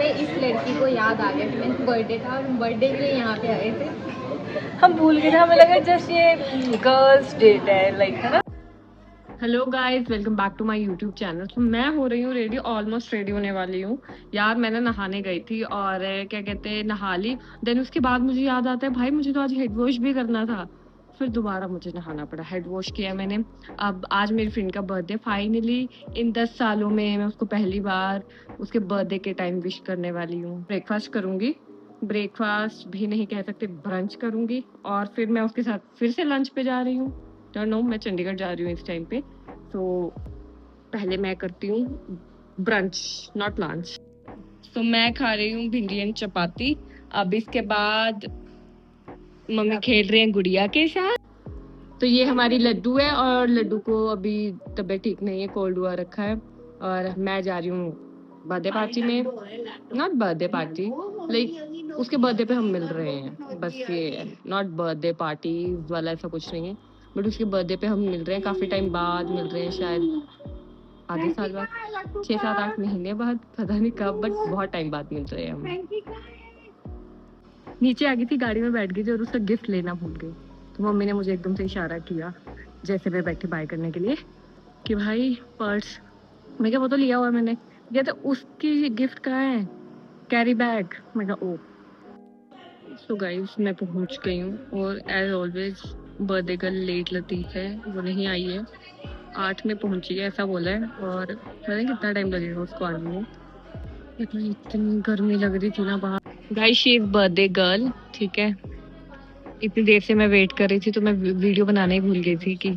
पे इस लड़की को याद आ गया कि मेरा बर्थडे था और बर्थडे के लिए यहाँ पे आए थे। हम भूल गए थे, हमें लगा जस्ट ये गर्ल्स डेट है, लाइक, है ना। Hello guys, welcome back to my YouTube channel. तो मैं हो रही हूँ रेडी, ऑलमोस्ट रेडी होने वाली हूँ यार। मैंने नहाने गई थी और क्या कहते हैं, नहा ली। देन उसके बाद मुझे याद आता है, भाई मुझे तो आज हेड वॉश भी करना था। फिर दोबारा मुझे नहाना पड़ा, हेड वॉश किया मैंने। अब आज मेरी फ्रेंड का बर्थडे, फाइनली इन 10 सालों में मैं उसको पहली बार उसके बर्थडे के टाइम विश करने वाली हूँ। ब्रेकफास्ट करूंगी, ब्रेकफास्ट भी नहीं कह सकते, ब्रंच करूंगी। और फिर मैं उसके साथ फिर से लंच पे जा रही हूँ। डोंट नो, मैं चंडीगढ़ जा रही हूँ इस टाइम पे। तो पहले मैं करती हूँ ब्रंच, नॉट लंच। तो मैं खा रही हूँ भिंडी एंड चपाती। अब इसके बाद मम्मी खेल रहे हैं गुड़िया के साथ। तो ये हमारी लड्डू है और लड्डू को अभी तबीयत ठीक नहीं है, कोल्ड हुआ रखा है। और मैं जा रही हूँ बर्थडे पार्टी में, नॉट बर्थडे पार्टी, लाइक उसके बर्थडे पे हम मिल रहे हैं, बस ये नॉट बर्थडे पार्टी वाला ऐसा कुछ नहीं है। बट उसके बर्थडे पे हम मिल रहे हैं, काफी टाइम बाद मिल रहे हैं, शायद आधे साल बाद, 6 7 8 महीने बाद, पता नहीं कब, बट बहुत टाइम बाद मिल रहे हैं हम। नीचे आ गई थी, गाड़ी में बैठ गई थी और उसका गिफ्ट लेना भूल गई। तो मम्मी ने मुझे एकदम से इशारा किया जैसे मैं बैठी बाय करने के लिए कि भाई पर्स। मैं क्या, वो तो लिया हुआ मैंने। क्या तो उसकी गिफ्ट कहाँ है, कैरी बैग। मैं कहा ओ। सो गाइस, मैं पहुंच गई हूँ और as always birthday girl late लतीफ है, वो नहीं आई है। 8 में पहुंची है ऐसा बोला है, और पता नहीं कितना टाइम लगेगा उसको आने में। इतनी गर्मी लग रही थी ना बाहर। Guys, she is birthday girl, ठीक है। इतनी देर से मैं वेट कर रही थी तो मैं वीडियो बनाने ही भूल गई थी कि,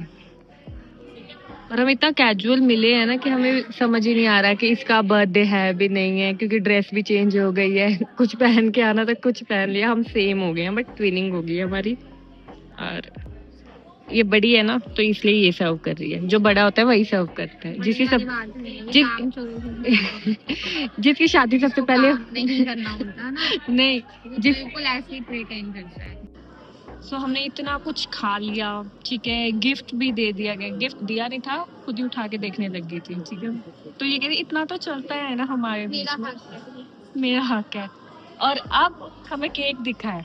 और हम इतना कैजुअल मिले हैं ना कि हमें समझ ही नहीं आ रहा कि इसका बर्थडे है भी नहीं है, क्योंकि ड्रेस भी चेंज हो गई है। कुछ पहन के आना था, कुछ पहन लिया, हम सेम हो गए हैं, बट ट्विनिंग हो गई है हमारी। और ये बड़ी है ना, तो इसलिए ये सर्व कर रही है। जो बड़ा होता है वही सर्व करता है, जिसकी सब जिसकी शादी सबसे पहले नहीं करना होता ना, नहीं, जिस बिल्कुल ऐसे ही प्रिटेंड करता है। सो हमने इतना कुछ खा लिया, ठीक है। गिफ्ट भी दे दिया गया, गिफ्ट दिया नहीं था, खुद ही उठा के देखने लग गई थी, ठीक है। तो ये कहती इतना तो चलता है ना हमारे बीच में, मेरा हक है। और अब हमें केक दिखा है,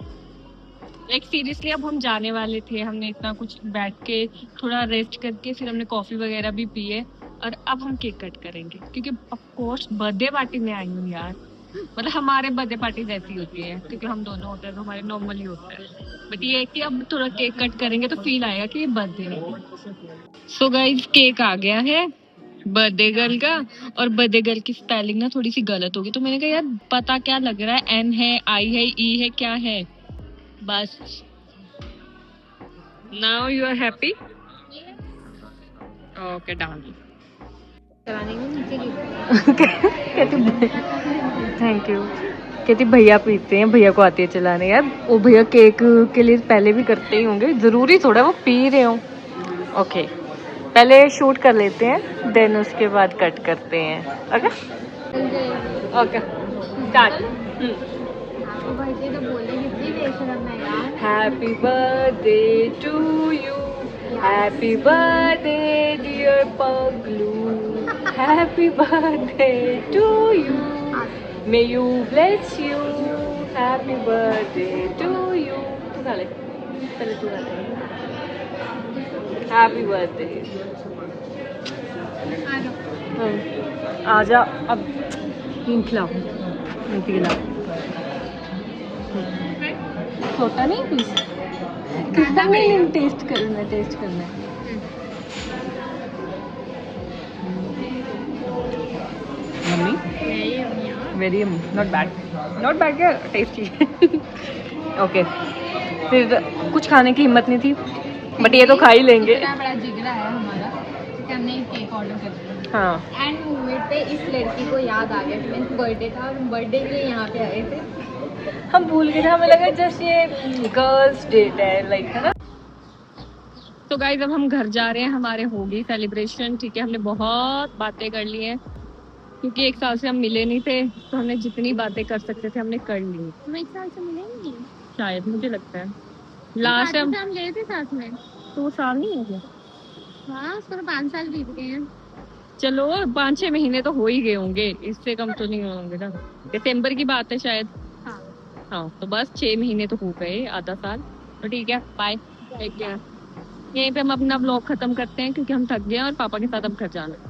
लाइक सीरियसली। अब हम जाने वाले थे, हमने इतना कुछ बैठ के थोड़ा रेस्ट करके फिर हमने कॉफी वगैरह भी पी है, और अब हम केक कट करेंगे, क्योंकि ऑफ कोर्स बर्थडे पार्टी में आई हूँ यार। मतलब हमारे बर्थडे पार्टी जैसी होती है, क्योंकि हम दोनों होते हैं तो हमारे नॉर्मली होता है। बट ये है कि अब थोड़ा केक कट करेंगे तो फील आएगा कि ये बर्थडे है। सो गाइस, केक आ गया है बर्थडे गर्ल का। और बर्थडे गर्ल की स्पेलिंग ना थोड़ी सी गलत होगी, तो मैंने कहा यार पता क्या लग रहा है, एन है, आई है, ई है, क्या है, बस। Now you are happy, okay done. Thank you. कहती भैया पीते हैं, भैया को आती है चलाने। यार वो भैया केक के लिए पहले भी करते ही होंगे, जरूरी थोड़ा वो पी रहे हो। ओके, पहले शूट कर लेते हैं, देन उसके बाद कट करते हैं। Okay okay, start. बर्थडे तो बोले कितनी बेशरम है यार। Happy birthday to you, happy birthday dear पगलू, happy birthday to you, may you bless you, happy birthday to you. तू खा ले, पहले तू खा ले। Happy birthday. आजा, अब खिलाओ, खिलाओ। छोटा नहीं पीस, कितना नहीं, टेस्ट करना है, टेस्ट करना है। Mummy very not bad, not bad, क्या टेस्टी। ओके, फिर कुछ खाने की हिम्मत नहीं थी, बट ये तो खा ही लेंगे। इतना बड़ा जिगरा है हमारा कि हमने केक ऑर्डर कर दिया। हाँ, एंड मूवमेंट पे इस लड़की को याद आ गया कि मेरा बर्थडे था और बर्थडे के लिए यहाँ पे आए थे। हम भूल गए थे, हमें लगा जस्ट ये गर्ल्स डेट है, लाइक, है ना। तो गाइस, अब हम घर जा रहे हैं, हमारे होगी सेलिब्रेशन, ठीक है। हमने बहुत बातें कर ली हैं, क्योंकि 1 साल से हम मिले नहीं थे, तो हमने जितनी बातें कर सकते थे हमने कर ली। हम 1 साल से मिले नहीं, शायद, मुझे लगता है लास्ट टाइम गए थे साथ में। तो वो साल नहीं हो गया। हाँ, उसको तो 5 साल बीत गए हैं। चलो 5-6 महीने तो हो ही गए होंगे, इससे कम तो नहीं होंगे ना। दिसंबर की बात है शायद। हाँ। हाँ तो बस 6 महीने तो हो गए, आधा साल। तो ठीक है, बाय, टेक केयर। यहीं पे हम अपना ब्लॉग खत्म करते हैं क्योंकि हम थक गए हैं और पापा के साथ अब घर जाना है।